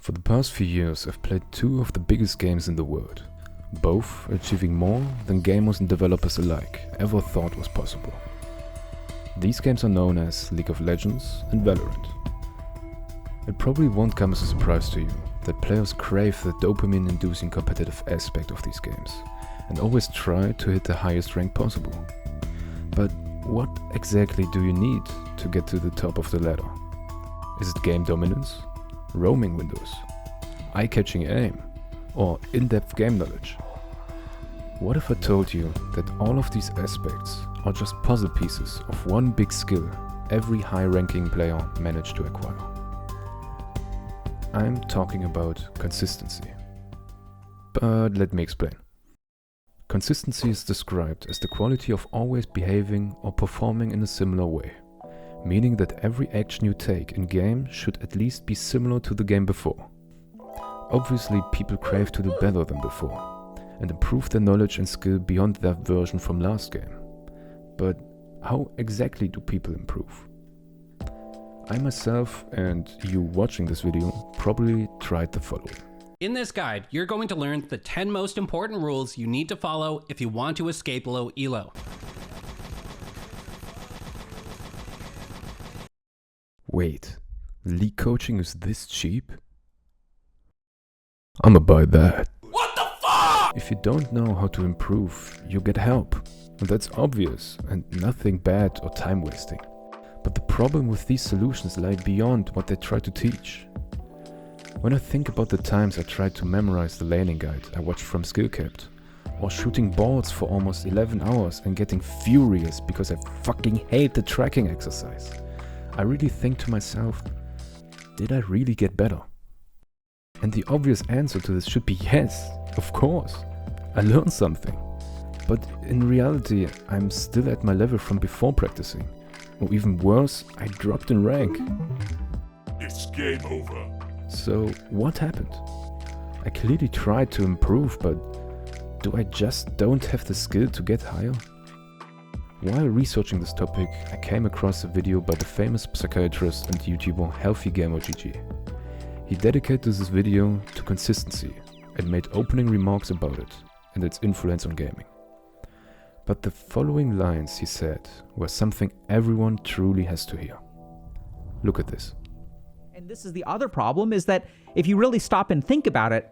For the past few years, I've played two of the biggest games in the world, both achieving more than gamers and developers alike ever thought was possible. These games are known as League of Legends and Valorant. It probably won't come as a surprise to you that players crave the dopamine-inducing competitive aspect of these games and always try to hit the highest rank possible. But what exactly do you need to get to the top of the ladder? Is it game dominance, roaming windows, eye-catching aim, or in-depth game knowledge? What if I told you that all of these aspects are just puzzle pieces of one big skill every high-ranking player managed to acquire? I'm talking about consistency. But let me explain. Consistency is described as the quality of always behaving or performing in a similar way, meaning that every action you take in game should at least be similar to the game before. Obviously, people crave to do better than before and improve their knowledge and skill beyond their version from last game. But how exactly do people improve? I myself, and you watching this video, probably tried the following. In this guide, you're going to learn the 10 most important rules you need to follow if you want to escape low elo. Wait, league coaching is this cheap? I'ma buy that. What the fuck? If you don't know how to improve, you get help. And that's obvious and nothing bad or time wasting. But the problem with these solutions lie beyond what they try to teach. When I think about the times I tried to memorize the laning guide I watched from Skillcapped, or shooting balls for almost 11 hours and getting furious because I fucking hate the tracking exercise, I really think to myself, did I really get better? And the obvious answer to this should be yes, of course. I learned something. But in reality, I'm still at my level from before practicing. Or even worse, I dropped in rank. It's game over. So what happened? I clearly tried to improve, but do I just don't have the skill to get higher? While researching this topic, I came across a video by the famous psychiatrist and YouTuber HealthyGamerGG. He dedicated this video to consistency and made opening remarks about it and its influence on gaming. But the following lines he said were something everyone truly has to hear. Look at this. And this is the other problem, is that if you really stop and think about it,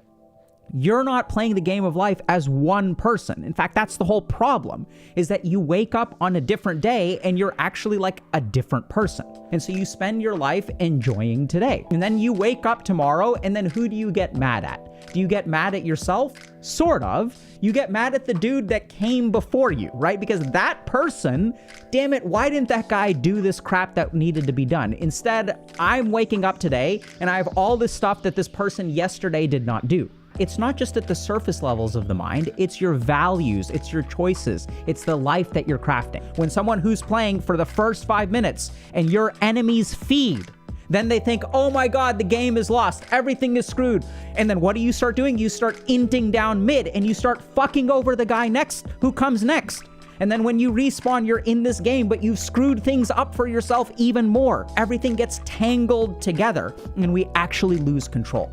you're not playing the game of life as one person. In fact, that's the whole problem, is that you wake up on a different day and you're actually like a different person. And so you spend your life enjoying today. And then you wake up tomorrow, and then who do you get mad at? Do you get mad at yourself? Sort of. You get mad at the dude that came before you, right? Because that person, damn it, why didn't that guy do this crap that needed to be done? Instead, I'm waking up today and I have all this stuff that this person yesterday did not do. It's not just at the surface levels of the mind, it's your values, it's your choices, it's the life that you're crafting. When someone who's playing for the first 5 minutes and your enemies feed, then they think, oh my god, the game is lost, everything is screwed. And then what do you start doing? You start inting down mid and you start fucking over the guy next who comes next. And then when you respawn, you're in this game, but you've screwed things up for yourself even more. Everything gets tangled together and we actually lose control.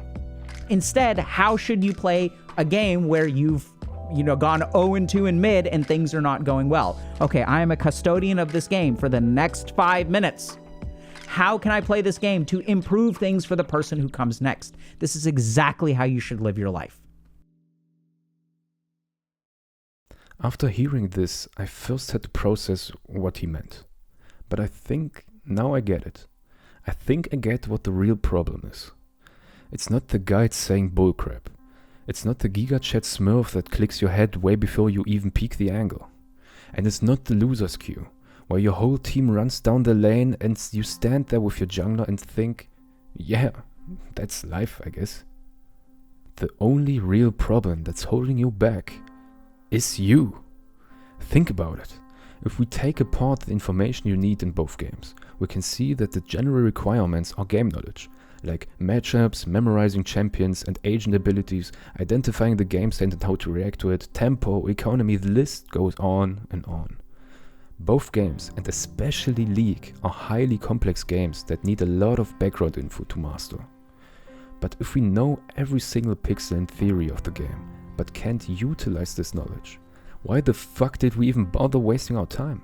Instead, how should you play a game where you've gone 0-2 in mid and things are not going well? Okay, I am a custodian of this game for the next 5 minutes. How can I play this game to improve things for the person who comes next? This is exactly how you should live your life. After hearing this, I first had to process what he meant. But I think now I get it. I think I get what the real problem is. It's not the guide saying bullcrap. It's not the GigaChat smurf that clicks your head way before you even peek the angle. And it's not the loser's queue, where your whole team runs down the lane and you stand there with your jungler and think, yeah, that's life, I guess. The only real problem that's holding you back is you. Think about it. If we take apart the information you need in both games, we can see that the general requirements are game knowledge, like matchups, memorizing champions and agent abilities, identifying the game state and how to react to it, tempo, economy, the list goes on and on. Both games, and especially League, are highly complex games that need a lot of background info to master. But if we know every single pixel in theory of the game, but can't utilize this knowledge, why the fuck did we even bother wasting our time?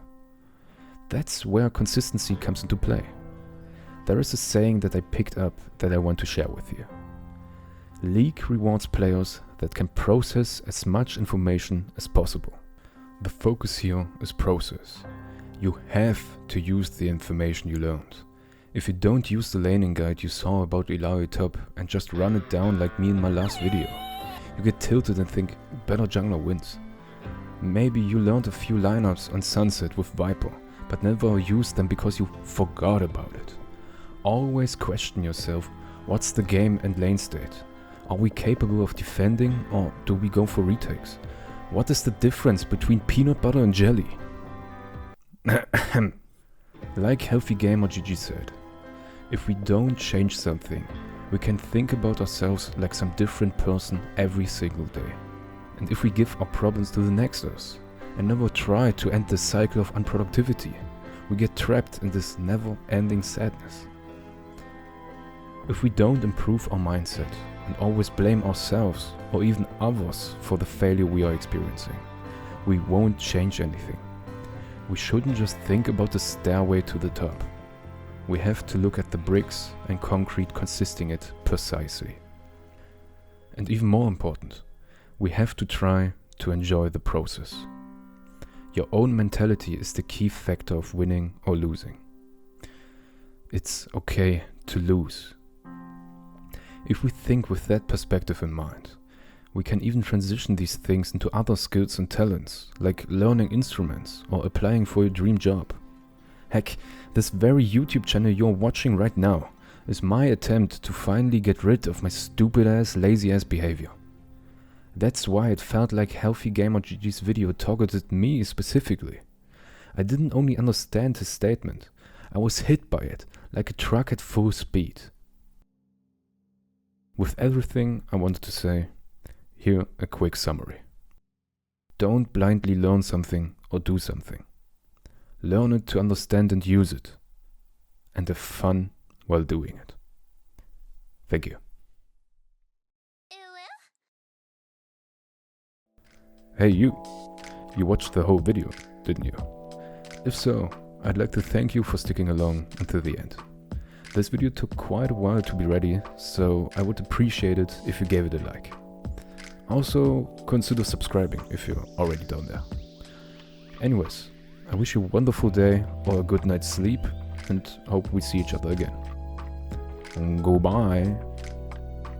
That's where consistency comes into play. There is a saying that I picked up that I want to share with you. League rewards players that can process as much information as possible. The focus here is process. You have to use the information you learned. If you don't use the laning guide you saw about alot top and just run it down like me in my last video, you get tilted and think, better jungler wins. Maybe you learned a few lineups on Sunset with Viper, but never used them because you forgot about it. Always question yourself, what's the game and lane state? Are we capable of defending or do we go for retakes? What is the difference between peanut butter and jelly? Like Healthy Gamer GG said, if we don't change something, we can think about ourselves like some different person every single day. And if we give our problems to the next us and never try to end the cycle of unproductivity, we get trapped in this never-ending sadness. If we don't improve our mindset and always blame ourselves or even others for the failure we are experiencing, we won't change anything. We shouldn't just think about the stairway to the top. We have to look at the bricks and concrete consisting it precisely. And even more important, we have to try to enjoy the process. Your own mentality is the key factor of winning or losing. It's okay to lose. If we think with that perspective in mind, we can even transition these things into other skills and talents, like learning instruments or applying for your dream job. Heck, this very YouTube channel you're watching right now is my attempt to finally get rid of my stupid ass, lazy ass behavior. That's why it felt like Healthy Gamer GG's video targeted me specifically. I didn't only understand his statement, I was hit by it like a truck at full speed. With everything I wanted to say, here a quick summary. Don't blindly learn something or do something. Learn it to understand and use it, and have fun while doing it. Thank you. Hey you watched the whole video, didn't you? If so, I'd like to thank you for sticking along until the end. This video took quite a while to be ready, so I would appreciate it if you gave it a like. Also, consider subscribing if you're already down there. Anyways, I wish you a wonderful day or a good night's sleep and hope we see each other again. Goodbye.